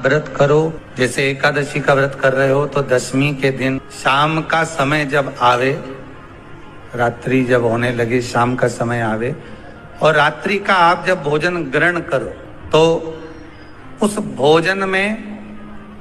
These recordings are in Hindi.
व्रत करो। जैसे एकादशी का व्रत कर रहे हो तो दशमी के दिन शाम का समय जब आवे, रात्रि जब होने लगे, शाम का समय आवे और रात्रि का आप जब भोजन ग्रहण करो तो उस भोजन में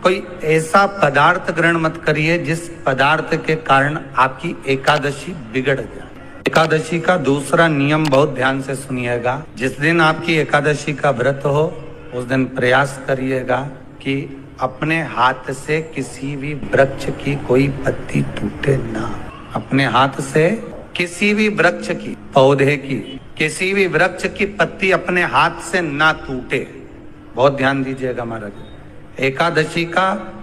कोई ऐसा पदार्थ ग्रहण मत करिए जिस पदार्थ के कारण आपकी एकादशी बिगड़ जाए। एकादशी का दूसरा नियम बहुत ध्यान से सुनिएगा। जिस दिन आपकी एकादशी का व्रत हो उस दिन प्रयास करिएगा कि अपने हाथ से किसी भी वृक्ष की कोई पत्ती टूटे ना। अपने हाथ से किसी भी वृक्ष की, पौधे की, किसी भी वृक्ष की पत्ती अपने हाथ से ना टूटे। बहुत ध्यान दीजिएगा महाराज। एकादशी का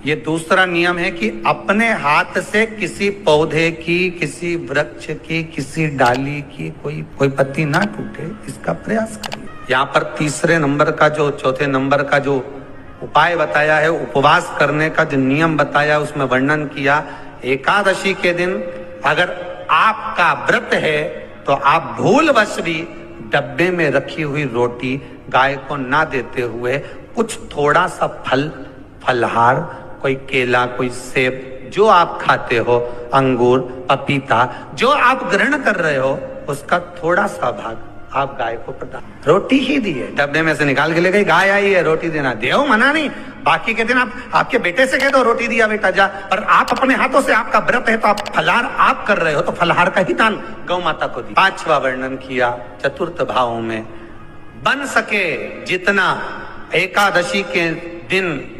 ये दूसरा नियम है कि अपने हाथ से किसी पौधे की, किसी वृक्ष की, किसी डाली की कोई पत्ती ना टूटे, इसका प्रयास करिए। यहाँ पर तीसरे नंबर का जो, चौथे नंबर का जो उपाय बताया है, उपवास करने का जो नियम बताया, उसमें वर्णन किया। एकादशी के दिन अगर आपका व्रत है तो आप भूलवश भी डब्बे में रखी हुई रोटी गाय को ना देते हुए कुछ थोड़ा सा फलहार, कोई केला, कोई सेब, जो आप खाते हो, अंगूर, पपीता, जो आप ग्रहण कर रहे हो, उसका थोड़ा सा भाग आप गाय को प्रदान। रोटी ही दी है, डब्बे में से निकाल के ले गई, गाय आई है, रोटी देना, देव मना नहीं। बाकी के दिन आप आपके बेटे से कह दो रोटी दिया बेटा जा, पर आप अपने हाथों से, आपका व्रत है तो आप फलहार आप कर रहे हो तो फलहार का ही दान गौ माता को दी। पांचवा वर्णन किया चतुर्थ भाव में, बन सके जितना एकादशी के दिन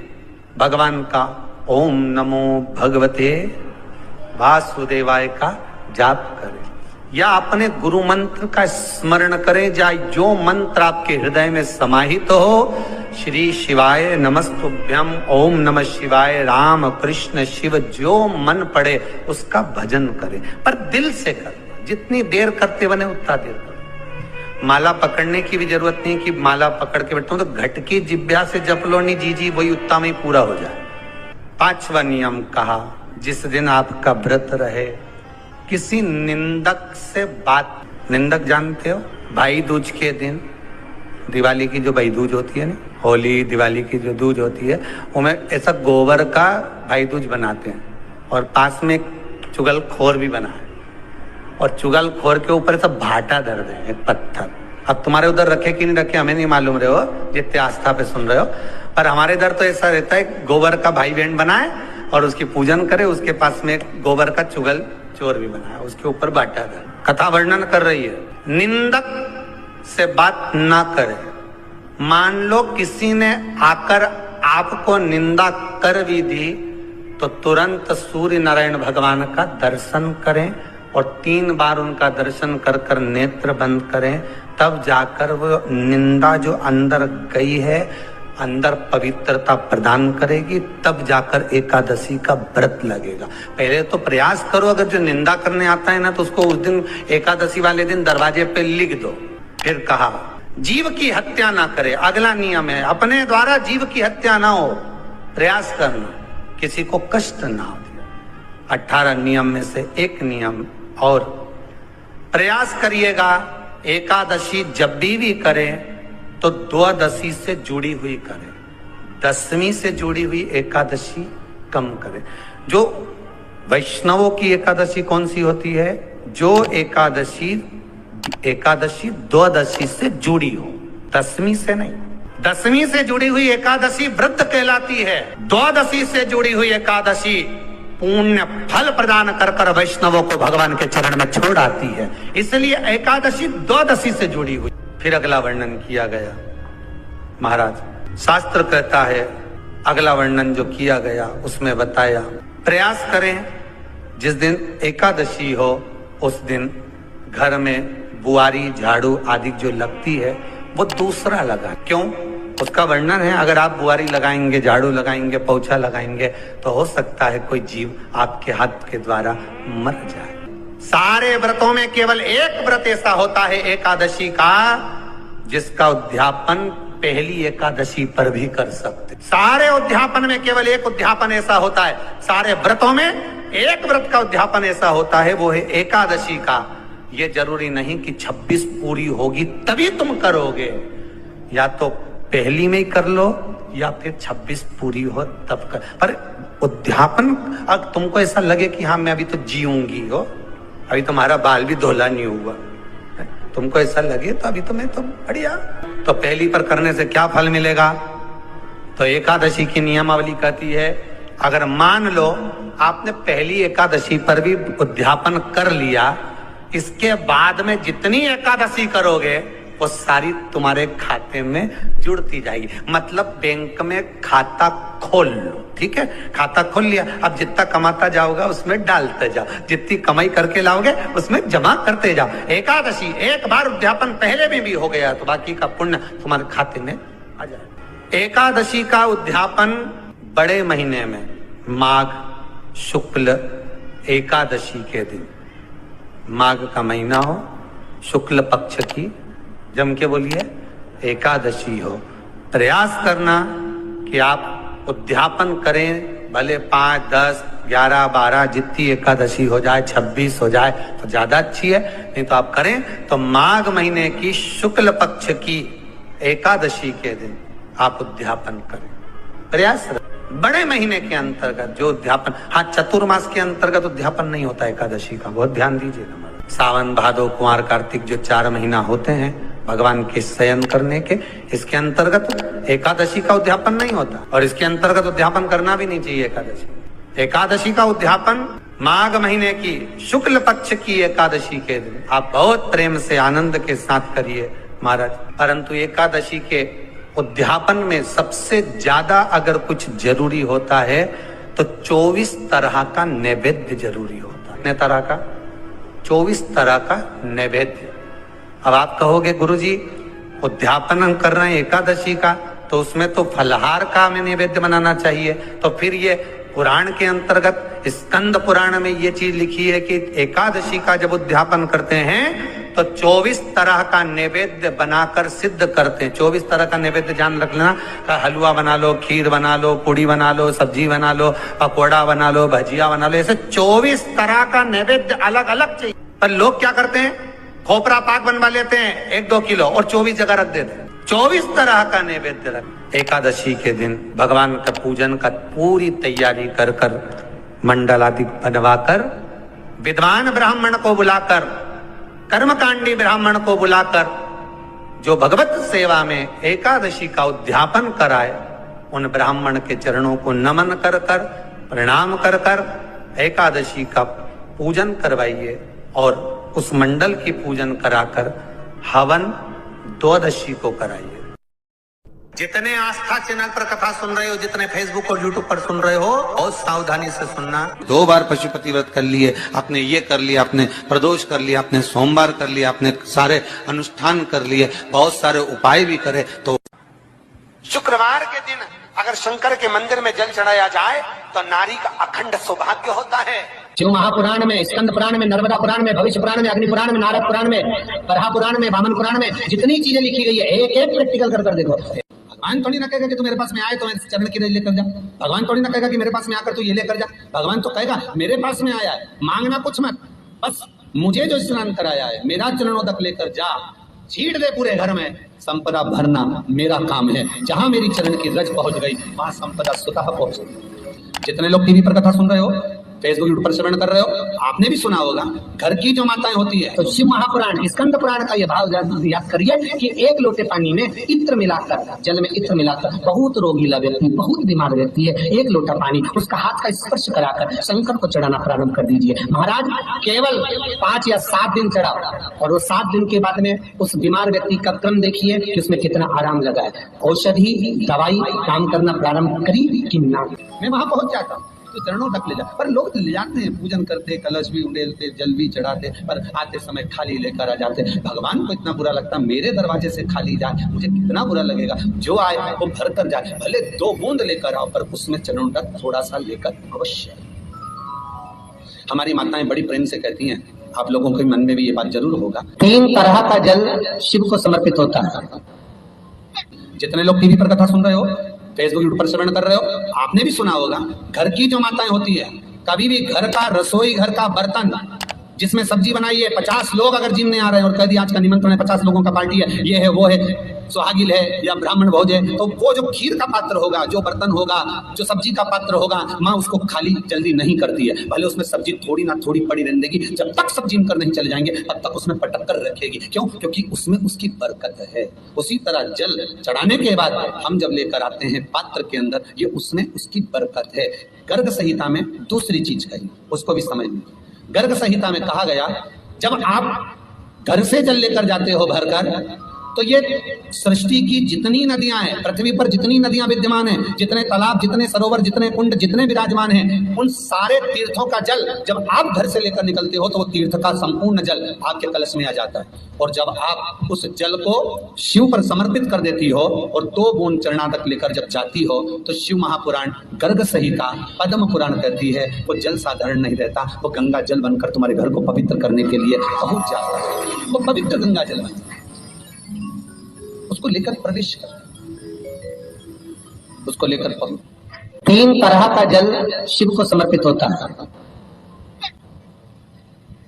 भगवान का ओम नमो भगवते वासुदेवाय का जाप करें या अपने गुरु मंत्र का स्मरण करें, या जो मंत्र आपके हृदय में समाहित हो, श्री शिवाय नमस्तुभ्यम, ओम नमः शिवाय, राम कृष्ण शिव, जो मन पड़े उसका भजन करें, पर दिल से करें। जितनी देर करते बने उतना देर करें। माला पकड़ने की भी जरूरत नहीं कि माला पकड़ के बैठता हूं तो घट की जिब्या से जप लो नहीं, जी वही उतना में पूरा हो जाए। पांचवा नियम कहा, जिस दिन आपका व्रत रहे किसी निंदक से बात, निंदक जानते हो, भाई दूज के दिन, दिवाली की जो भाई दूज होती है ना, होली दिवाली की जो दूज होती है, उनमें ऐसा गोबर का भाई दूज बनाते हैं और पास में एक चुगलखोर भी बना है और चुगलखोर के ऊपर ऐसा भाटा धर दे, एक पत्थर। अब तुम्हारे उधर रखे कि नहीं रखे हमें नहीं मालूम रहे हो, जितने आस्था पे सुन रहे हो, पर हमारे इधर तो ऐसा रहता है, गोबर का भाई बहन बनाए और उसकी पूजन करे, उसके पास में गोबर का चुगल चोर भी बनाया, उसके ऊपर बाटा था। कथा वर्णन कर रही है, निंदक से बात ना करें। मान लो किसी ने आकर आपको निंदा कर भी दी तो तुरंत सूर्य नारायण भगवान का दर्शन करें और 3 बार उनका दर्शन कर कर नेत्र बंद करें, तब जाकर वो निंदा जो अंदर गई है, अंदर पवित्रता प्रदान करेगी, तब जाकर एकादशी का व्रत लगेगा। पहले तो प्रयास करो, अगर जो निंदा करने आता है ना तो उसको उस दिन एकादशी वाले दिन दरवाजे पे लिख दो। फिर कहा जीव की हत्या ना करे, अगला नियम है, अपने द्वारा जीव की हत्या ना हो, प्रयास करना, किसी को कष्ट ना हो। 18 नियम में से एक नियम और, प्रयास करिएगा एकादशी जब भी करें तो द्वादशी से जुड़ी हुई करें, दशमी से जुड़ी हुई एकादशी कम करें। जो वैष्णवों की एकादशी कौन सी होती है? जो एकादशी द्वादशी से जुड़ी हो, दशमी से नहीं। दशमी से जुड़ी हुई एकादशी व्रत कहलाती है, द्वादशी से जुड़ी हुई एकादशी पुण्य फल प्रदान कर कर वैष्णवों को भगवान के चरण में छोड़ आती है, इसलिए एकादशी द्वादशी से जुड़ी हुई। फिर अगला वर्णन किया गया महाराज, शास्त्र कहता है, अगला वर्णन जो किया गया उसमें बताया, प्रयास करें जिस दिन एकादशी हो उस दिन घर में बुआरी, झाड़ू आदि जो लगती है वो दूसरा लगाएं। क्यों? उसका वर्णन है, अगर आप बुआरी लगाएंगे, झाड़ू लगाएंगे, पोछा लगाएंगे तो हो सकता है कोई जीव आपके हाथ के द्वारा मर जाए। सारे व्रतों में केवल एक व्रत ऐसा होता है एकादशी का जिसका उद्यापन पहली एकादशी पर भी कर सकते। सारे उद्यापन में केवल एक उद्यापन ऐसा होता है, सारे व्रतों में एक व्रत का उद्यापन ऐसा होता है, वो है एकादशी का। ये जरूरी नहीं कि 26 पूरी होगी तभी तुम करोगे, या तो पहली में ही कर लो या फिर 26 पूरी हो तब कर। पर उद्यापन, अगर तुमको ऐसा लगे कि हाँ मैं अभी तो जीऊंगी हो, अभी तुम्हारा बाल भी धोला नहीं हुआ, तुमको ऐसा लगे तो अभी तो मैं तो बढ़िया, तो पहली पर करने से क्या फल मिलेगा? तो एकादशी की नियमावली कहती है, अगर मान लो आपने पहली एकादशी पर भी उद्यापन कर लिया, इसके बाद में जितनी एकादशी करोगे वो सारी तुम्हारे खाते में जुड़ती जाएगी। मतलब बैंक में खाता खोल लो, ठीक है, खाता खोल लिया, अब जितना कमाता जाओगा उसमें डालते जाओ, जितनी कमाई करके लाओगे उसमें जमा करते जाओ। एकादशी एक बार उद्यापन पहले में भी हो गया तो बाकी का पुण्य तुम्हारे खाते में आ जाए। एकादशी का उद्यापन बड़े महीने में माघ शुक्ल एकादशी के दिन, माघ का महीना हो, शुक्ल पक्ष की, जम के बोलिए, एकादशी हो, प्रयास करना कि आप उद्यापन करें, भले 5, 10, 11, 12 जितनी एकादशी हो जाए, 26 हो जाए तो ज्यादा अच्छी है, नहीं तो आप करें तो माघ महीने की शुक्ल पक्ष की एकादशी के दिन आप उद्यापन करें। प्रयास बड़े महीने के अंतर्गत जो उद्यापन, हाँ चतुर्मास के अंतर्गत उद्यापन नहीं होता एकादशी का, बहुत ध्यान दीजिएगा। सावन भादो कुंवर कार्तिक जो 4 महीना होते हैं भगवान के शयन करने के, इसके अंतर्गत एकादशी का उद्यापन नहीं होता और इसके अंतर्गत उद्यापन करना भी नहीं चाहिए। एकादशी का उद्यापन माघ महीने की शुक्ल पक्ष की एकादशी के दिन आप बहुत प्रेम से आनंद के साथ करिए महाराज। परंतु एकादशी के उद्यापन में सबसे ज्यादा अगर कुछ जरूरी होता है तो 24 तरह का नैवेद्य जरूरी होता है। कितने तरह का? 24 तरह का नैवेद्य। अब आप कहोगे गुरुजी उद्यापन हम कर रहे हैं एकादशी का, तो उसमें तो फलहार का हमें नैवेद्य बनाना चाहिए। तो फिर ये पुराण के अंतर्गत स्कंद पुराण में ये चीज लिखी है कि एकादशी का जब उद्यापन करते हैं तो 24 तरह का नैवेद्य बनाकर सिद्ध करते हैं। 24 तरह का नैवेद्य जान रख लेना, हलवा बना लो, खीर बना लो, पूड़ी बना लो, सब्जी बना लो, पकौड़ा बना लो, भजिया बना लो, ऐसे 24 तरह का नैवेद्य अलग अलग चाहिए। पर लोग क्या करते हैं, खोपरा पाक बनवा लेते हैं 1-2 किलो और 24 जगह रख देते हैं। 24 तरह का नैवेद्य रख। एकादशी के दिन भगवान का पूजन का पूरी तैयारी कर कर, मंडल आदि बनवाकर, विद्वान ब्राह्मण को बुलाकर, कर्मकांडी ब्राह्मण को बुलाकर, जो भगवत सेवा में एकादशी का उद्यापन कराए, उन ब्राह्मण के चरणों को नमन कर कर, प्रणाम कर कर एकादशी का पूजन करवाइए और उस मंडल की पूजन कराकर हवन द्वादशी को कराइए। जितने आस्था चैनल पर कथा सुन रहे हो, जितने फेसबुक और यूट्यूब पर सुन रहे हो, बहुत सावधानी से सुनना। 2 बार पशुपति व्रत कर लिए आपने, ये कर लिया आपने, प्रदोष कर लिया आपने, सोमवार कर लिया आपने, सारे अनुष्ठान कर लिए, बहुत सारे उपाय भी करे, तो शुक्रवार के दिन अगर शंकर के मंदिर में जल चढ़ाया जाए तो नारी का अखंड सौभाग्य होता है। जो महापुराण में, स्कंद पुराण में, नर्मदा पुराण में, भविष्य पुराण में, अग्नि पुराण में, नारद पुराण में, बरहा पुराण में, वामन पुराण में जितनी चीजें लिखी गई है, एक एक प्रैक्टिकल कर देखो। भगवान थोड़ी ना कहेगा कि तू मेरे पास में आए तो मैं चरण की रज लेकर जा। भगवान थोड़ी ना कहेगा कि मेरे पास में आकर तू ये लेकर जा। भगवान तो कहेगा मेरे पास में आया है, मांगना कुछ मत, बस मुझे जो स्नान कराया है मेरा चरणोदक लेकर जा, छीट दे पूरे घर में, संपदा भरना मेरा काम है। जहां मेरी चरण की रज पहुंच गई वहां संपदा स्वतः पहुंच गई। जितने लोग टीवी पर कथा सुन रहे हो, फेसबुक यूट्यूब पर श्रवण कर रहे हो, आपने भी सुना होगा घर की जो माताएं होती है, तो शिव महापुराण स्कंद पुराण का यह भाव याद करिए कि 1 लोटे पानी में इत्र मिलाकर, जल में इत्र मिलाकर, बहुत रोगीला व्यक्ति, बहुत बीमार व्यक्ति है, 1 लोटा पानी उसका हाथ का स्पर्श कराकर शंकर को चढ़ाना प्रारंभ कर दीजिए। महाराज केवल 5 या 7 दिन चढ़ाओ और वो 7 दिन के बाद में उस बीमार व्यक्ति का क्रम देखिए कि उसमें कितना आराम लगा है। औषधि दवाई काम करना प्रारंभ करी कि ना, मैं वहां पहुंच जाता हूँ तो चरणों तक ले जा। पर लोग ले जाते हैं, पूजन करते, कलश भी उड़ेलते, जल भी चढ़ाते, पर आते समय खाली लेकर आ जाते। भगवान को इतना बुरा लगता, मेरे दरवाजे से खाली जाए, मुझे कितना बुरा लगेगा। जो आए वो भर कर जाए, भले 2 बूंद लेकर आओ, पर उसमें चरणों तक थोड़ा सा लेकर अवश्य। हमारी माताएं बड़ी प्रेम से कहती हैं, आप लोगों के मन में भी ये बात जरूर होगा, 3 तरह का जल शिव को समर्पित होता है। जितने लोग टीवी पर कथा सुन रहे हो, फेसबुक यूट्यूब पर श्रवण कर रहे हो, आपने भी सुना होगा घर की जो माताएं होती है, कभी भी घर का रसोई घर का बर्तन जिसमें सब्जी बनाई है, 50 लोग अगर जिम नहीं आ रहे हैं और कह दिया आज का निमंत्रण है, 50 लोगों का पार्टी है, ये है वो है, सुहागिल है या ब्राह्मण भोज है, तो वो जो खीर का पात्र होगा, जो बर्तन होगा, जो सब्जी का पात्र होगा, माँ उसको खाली जल्दी नहीं करती है। भले उसमें सब्जी थोड़ी ना थोड़ी पड़ी रहने देगी, जब तक सब जिम कर नहीं चले जाएंगे तब तक उसमें पटक कर रखेगी। क्यों? क्योंकि उसमें उसकी बरकत है। उसी तरह जल चढ़ाने के बाद हम जब लेकर आते हैं पात्र के अंदर, ये उसमें उसकी बरकत है। गर्ग संहिता में दूसरी चीज कही, उसको भी समझ लीजिए। गर्ग संहिता में कहा गया, जब आप घर से जल लेकर जाते हो भरकर, तो ये सृष्टि की जितनी नदियां हैं, पृथ्वी पर जितनी नदियां विद्यमान हैं, जितने तालाब, जितने सरोवर, जितने कुंड, जितने विराजमान हैं, उन सारे तीर्थों का जल जब आप घर से लेकर निकलते हो तो वो तीर्थ का संपूर्ण जल आपके कलश में आ जाता है। और जब आप उस जल को शिव पर समर्पित कर देती हो और 2 बूंद चरणा तक लेकर जब जाती हो, तो शिव महापुराण, गर्ग संहिता, पद्म पुराण कहती है वो जल साधारण नहीं रहता, वो गंगा जल बनकर तुम्हारे घर को पवित्र करने के लिए पहुंच जाता है। वो पवित्र गंगा जल बनता है, उसको लेकर प्रवेश कर, उसको लेकर पहुंच। 3 तरह का जल शिव को समर्पित होता है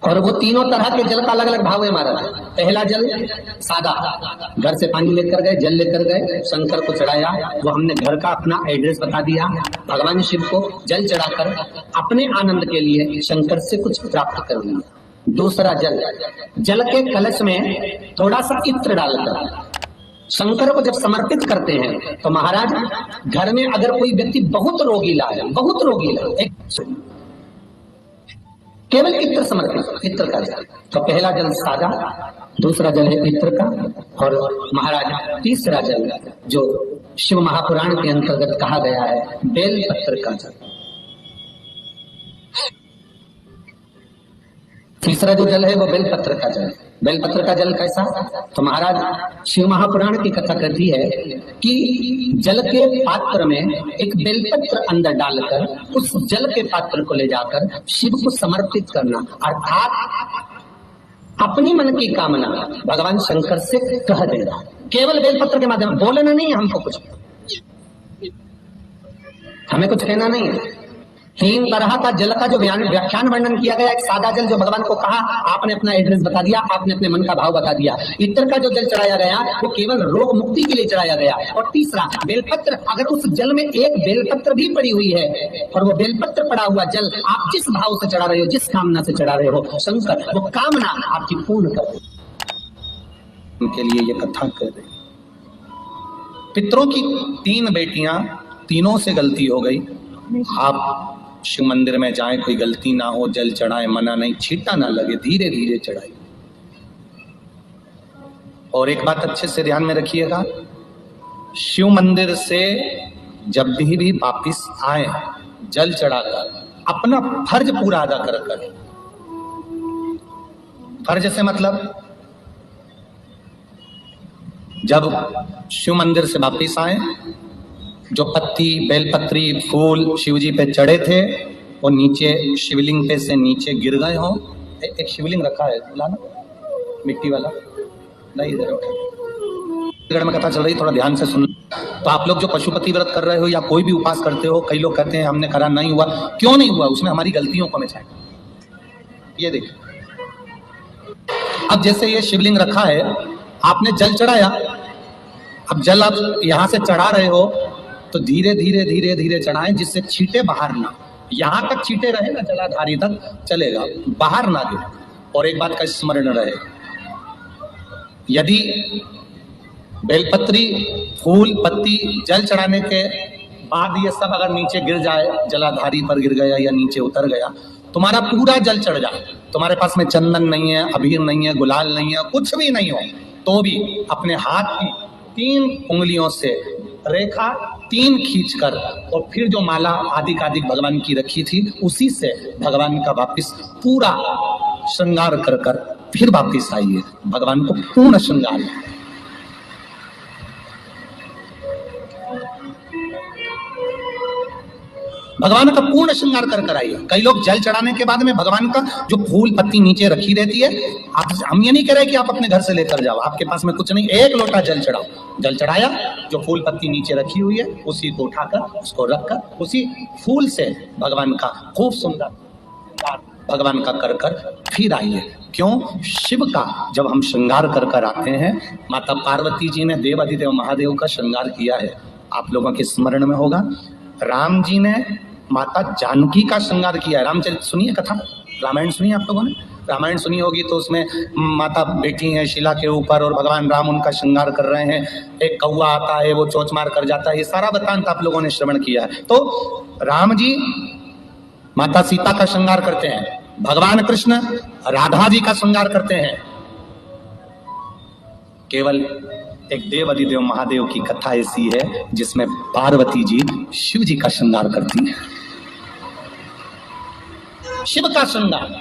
और वो तीनों तरह के जल का अलग अलग भाव है हमारा। पहला जल सादा, घर से पानी लेकर गए, जल लेकर गए, शंकर को चढ़ाया, वो हमने घर का अपना एड्रेस बता दिया, भगवान शिव को जल चढ़ाकर अपने आनंद के लिए शंकर से कुछ प्राप्त कर लिया। दूसरा जल, जल के कलश में थोड़ा सा इत्र डालकर शंकर को जब समर्पित करते हैं, तो महाराज घर में अगर कोई व्यक्ति बहुत रोगीला है, बहुत रोगीला, केवल इत्र समर्पित, इत्र का जल। तो पहला जल सादा, दूसरा जल है इत्र का, और महाराज तीसरा जल जो शिव महापुराण के अंतर्गत कहा गया है, बेलपत्र का जल। तीसरा जो जल है वो बेलपत्र का जल। बेलपत्र का जल कैसा? तो महाराज शिव महापुराण की कथा कहती है कि जल के पात्र में एक बेलपत्र अंदर डालकर उस जल के पात्र को ले जाकर शिव को समर्पित करना, अर्थात अपनी मन की कामना भगवान शंकर से कह देना, केवल बेलपत्र के माध्यम। बोलना नहीं है हमको, कुछ हमें कुछ कहना नहीं है। 3 तरह का जल का जो व्याख्यान वर्णन किया गया, एक सादा जल जो भगवान को कहा, आपने अपना एड्रेस बता दिया, आपने अपने मन का भाव बता दिया। इत्र का जो जल चढ़ाया गया वो केवल रोग मुक्ति के लिए चढ़ाया गया। और तीसरा बेलपत्र, अगर उस जल में एक बेलपत्र भी पड़ी हुई है और वो बेलपत्र पड़ा हुआ जल आप जिस भाव से चढ़ा रहे हो, जिस कामना से चढ़ा रहे हो, शंकर वो कामना आपकी पूर्ण कर उनके लिए ये कथा कर रही। पितरों की 3 बेटियां, तीनों से गलती हो गई। आप शिव मंदिर में जाएं, कोई गलती ना हो, जल चढ़ाएं, मना नहीं, छींटा ना लगे, धीरे धीरे चढ़ाइए। और एक बात अच्छे से ध्यान में रखिएगा, शिव मंदिर से जब भी वापिस आए जल चढ़ाकर अपना फर्ज पूरा अदा कर। फर्ज से मतलब जब शिव मंदिर से वापिस आए, जो पत्ती, बेलपत्री, फूल शिवजी पे चढ़े थे वो नीचे शिवलिंग पे से नीचे गिर गए हो। एक शिवलिंग रखा है लाना, मिट्टी वाला, नहीं इधर में कथा चल रही, थोड़ा ध्यान से सुन। तो आप लोग जो पशुपति व्रत कर रहे हो या कोई भी उपास करते हो, कई लोग कहते हैं हमने करा नहीं हुआ। क्यों नहीं हुआ? उसमें हमारी गलतियों को मिटाएं। ये देखिए, अब जैसे ये शिवलिंग रखा है, आपने जल चढ़ाया, अब जल आप यहां से चढ़ा रहे हो तो धीरे धीरे धीरे धीरे चढ़ाएं, जिससे छींटे बाहर ना, यहां तक छींटे रहे ना, जलाधारी तक चलेगा, बाहर ना गिरे। और एक बात का स्मरण रहे, यदि बेलपत्री, फूल, पत्ती जल चढ़ाने के बाद ये सब अगर नीचे गिर जाए, जलाधारी पर गिर गया या नीचे उतर गया, तुम्हारा पूरा जल चढ़ जाए, तुम्हारे पास में चंदन नहीं है, अबीर नहीं है, गुलाल नहीं है, कुछ भी नहीं हो, तो भी अपने हाथ की 3 उंगलियों से रेखा 3 खींचकर और फिर जो माला आदिकादिक भगवान की रखी थी उसी से भगवान का वापिस पूरा श्रृंगार कर कर फिर वापिस आइए, भगवान को पूर्ण श्रृंगार। भगवान का पूर्ण श्रृंगार कर कर आइए। कई लोग जल चढ़ाने के बाद में भगवान का जो फूल पत्ती नीचे रखी रहती है, हम ये नहीं कह रहे कि आप अपने घर से लेकर जाओ, आपके पास में कुछ नहीं, 1 लोटा जल चढ़ाओ। जल चढ़ाया, जो फूल पत्ती नीचे रखी हुई है उसी को उठाकर उसको रखकर उसी फूल से भगवान का खूब सुंदर भगवान का कर कर फिर आइए। क्यों? शिव का जब हम श्रृंगार कर कर आते हैं, माता पार्वती जी ने देवाधिदेव महादेव का श्रृंगार किया है, आप लोगों के स्मरण में होगा। राम जी ने माता जानकी का श्रृंगार किया है। रामचरित सुनिए कथा, रामायण सुनिए आप लोगों ने, रामायण सुनी होगी तो उसमें माता बैठी हैं शिला के ऊपर और भगवान राम उनका श्रृंगार कर रहे हैं, एक कौवा आता है वो चोंच मार कर जाता है, ये सारा वृत्तांत आप लोगों ने श्रवण किया है। तो राम जी माता सीता का श्रृंगार करते हैं, भगवान कृष्ण राधा जी का श्रृंगार करते हैं। केवल एक देव अधिदेव महादेव की कथा ऐसी है जिसमें पार्वती जी शिव जी का श्रृंगार करती है। शिव का श्रृंगार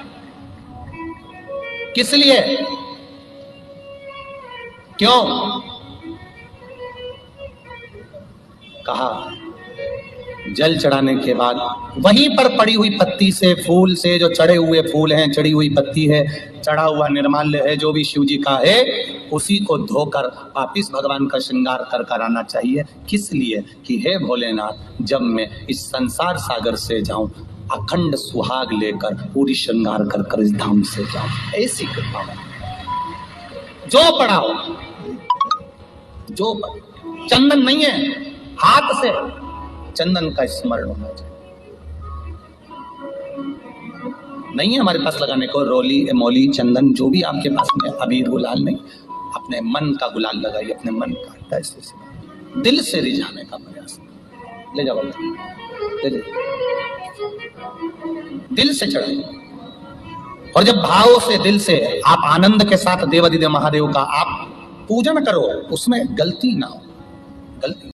किस लिए? क्यों? कहा जल चढ़ाने के बाद वहीं पर पड़ी हुई पत्ती से, फूल से, जो चढ़े हुए फूल हैं, चढ़ी हुई पत्ती है, चढ़ा हुआ निर्माल्य है, जो भी शिव जी का है, उसी को धोकर वापिस भगवान का श्रृंगार कर कर आना चाहिए। किस लिए? कि हे भोलेनाथ, जब मैं इस संसार सागर से जाऊं, अखंड सुहाग लेकर पूरी श्रृंगार कर कर इस धाम से जाऊं, ऐसी कृपा हो। जो पड़ा हो, जो पड़ा, चंदन नहीं है, हाथ से चंदन का स्मरण होना चाहिए। नहीं है हमारे पास लगाने को रोली, मौली, चंदन, जो भी आपके पास में, अबीर गुलाल नहीं, अपने मन का गुलाल लगाइए, अपने मन का, ऐसे दिल से रिझाने का प्रयास। ले जाओ, ले दिल से चढ़ाइए। और जब भाव से, दिल से आप आनंद के साथ देवाधिदेव महादेव का आप पूजन करो, उसमें गलती ना हो, गलती